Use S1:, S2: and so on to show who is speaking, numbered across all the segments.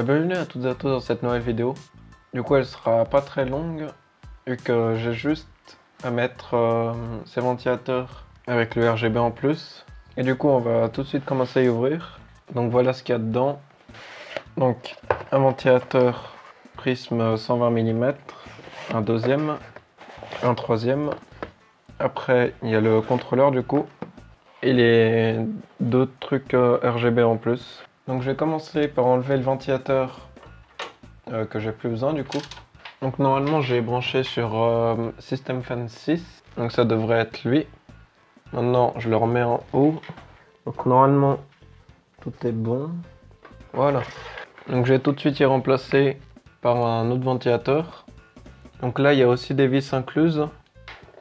S1: Bienvenue à toutes et à tous dans cette nouvelle vidéo. Du coup, elle sera pas très longue, vu que j'ai juste à mettre ces ventilateurs avec le RGB en plus. Et du coup, on va tout de suite commencer à y ouvrir. Donc voilà ce qu'il y a dedans. Donc, un ventilateur prisme 120 mm, un deuxième, un troisième. Après, il y a le contrôleur du coup, et les deux trucs RGB en plus. Donc je vais commencer par enlever le ventilateur que j'ai plus besoin du coup. Donc normalement j'ai branché sur System Fan 6, donc ça devrait être lui. Maintenant je le remets en haut. Donc normalement tout est bon. Voilà. Donc je vais tout de suite y remplacer par un autre ventilateur. Donc là il y a aussi des vis incluses,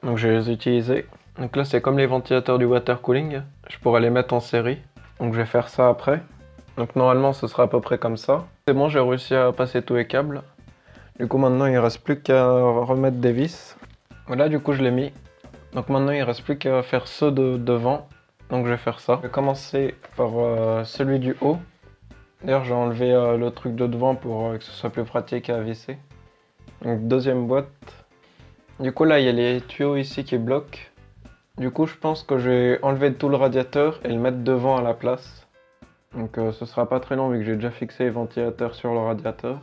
S1: donc je vais les utiliser. Donc là c'est comme les ventilateurs du water cooling, je pourrais les mettre en série. Donc je vais faire ça après. Donc normalement ce sera à peu près comme ça. C'est bon, j'ai réussi à passer tous les câbles. Du coup maintenant il reste plus qu'à remettre des vis. Voilà, du coup je l'ai mis. Donc maintenant il reste plus qu'à faire ceux de devant. Donc je vais faire ça. Je vais commencer par celui du haut. D'ailleurs j'ai enlevé le truc de devant pour que ce soit plus pratique à visser. Donc deuxième boîte. Du coup là il y a les tuyaux ici qui bloquent. Du coup je pense que je vais enlever tout le radiateur et le mettre devant à la place. Donc ce sera pas très long vu que j'ai déjà fixé les ventilateurs sur le radiateur.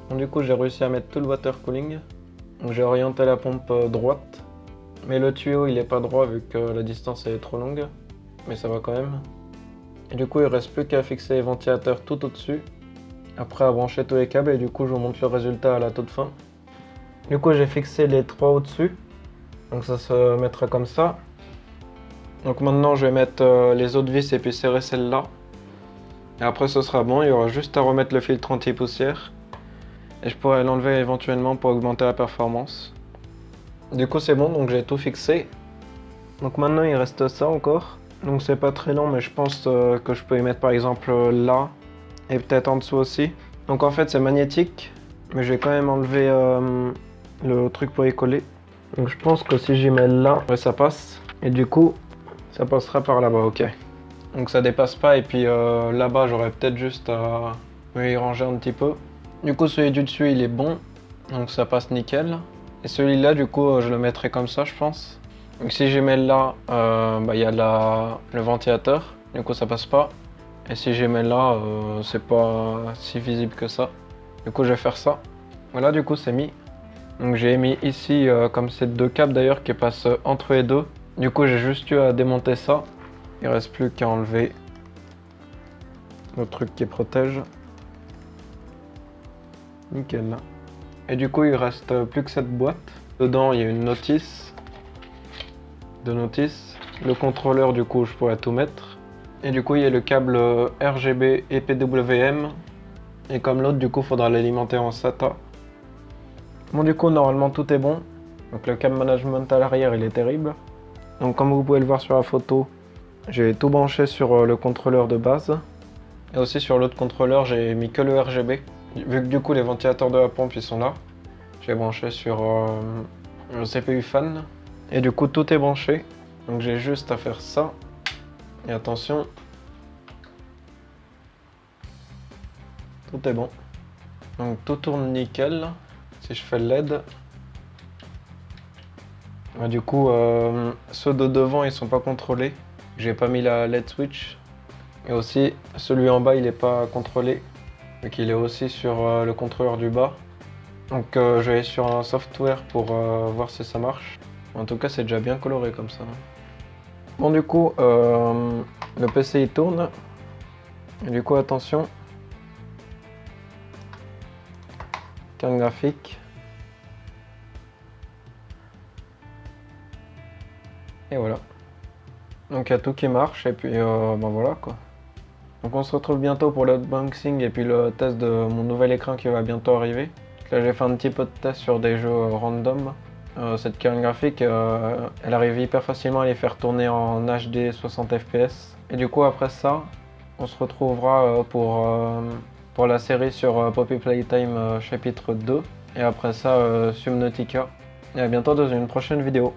S1: Donc, du coup j'ai réussi à mettre tout le water cooling. Donc j'ai orienté la pompe droite. Mais le tuyau il est pas droit vu que la distance est trop longue. Mais ça va quand même. Et du coup il reste plus qu'à fixer les ventilateurs tout au-dessus. Après à brancher tous les câbles et du coup je vous montre le résultat à la toute fin. Du coup j'ai fixé les trois au-dessus. Donc ça se mettra comme ça. Donc maintenant je vais mettre les autres vis et puis serrer celle-là. Et après ce sera bon, il y aura juste à remettre le filtre anti-poussière. Et je pourrais l'enlever éventuellement pour augmenter la performance. Du coup c'est bon, donc j'ai tout fixé. Donc maintenant il reste ça encore. Donc c'est pas très long, mais je pense que je peux y mettre par exemple là. Et peut-être en dessous aussi. Donc en fait c'est magnétique. Mais je vais quand même enlever le truc pour y coller. Donc je pense que si j'y mets là, ouais, ça passe. Et du coup ça passera par là-bas, ok. Donc ça dépasse pas et puis là-bas j'aurais peut-être juste à me y ranger un petit peu. Du coup celui du dessus il est bon, donc ça passe nickel. Et celui-là du coup je le mettrai comme ça je pense. Donc si je mets là, il y a le ventilateur, du coup ça passe pas. Et si je mets là, c'est pas si visible que ça. Du coup je vais faire ça. Voilà, du coup c'est mis. Donc j'ai mis ici comme c'est deux câbles d'ailleurs qui passent entre les deux. Du coup j'ai juste eu à démonter ça. Il reste plus qu'à enlever le truc qui protège. Nickel. Et du coup il reste plus que cette boîte. Dedans il y a une notice. Deux notices. Le contrôleur du coup je pourrais tout mettre. Et du coup il y a le câble RGB et PWM. Et comme l'autre du coup faudra l'alimenter en SATA. Bon du coup normalement tout est bon. Donc le câble management à l'arrière il est terrible. Donc comme vous pouvez le voir sur la photo, j'ai tout branché sur le contrôleur de base. Et aussi sur l'autre contrôleur, j'ai mis que le RGB. Vu que du coup les ventilateurs de la pompe ils sont là, j'ai branché sur le CPU fan. Et du coup tout est branché. Donc j'ai juste à faire ça. Et attention, tout est bon. Donc tout tourne nickel. Si je fais le LED. Et du coup ceux de devant ils sont pas contrôlés. J'ai pas mis la LED switch. Et aussi celui en bas il est pas contrôlé. Vu qu'il est aussi sur le contrôleur du bas. Donc je vais aller sur un software pour voir si ça marche. En tout cas c'est déjà bien coloré comme ça. Bon du coup le PC il tourne. Et du coup attention. Carte graphique. Et voilà. Donc il y a tout qui marche et puis ben voilà quoi. Donc on se retrouve bientôt pour l'unboxing et puis le test de mon nouvel écran qui va bientôt arriver. Là j'ai fait un petit peu de test sur des jeux random. Cette carte graphique, elle arrive hyper facilement à les faire tourner en HD 60 fps. Et du coup après ça, on se retrouvera pour la série sur Poppy Playtime chapitre 2. Et après ça Subnautica. Et à bientôt dans une prochaine vidéo.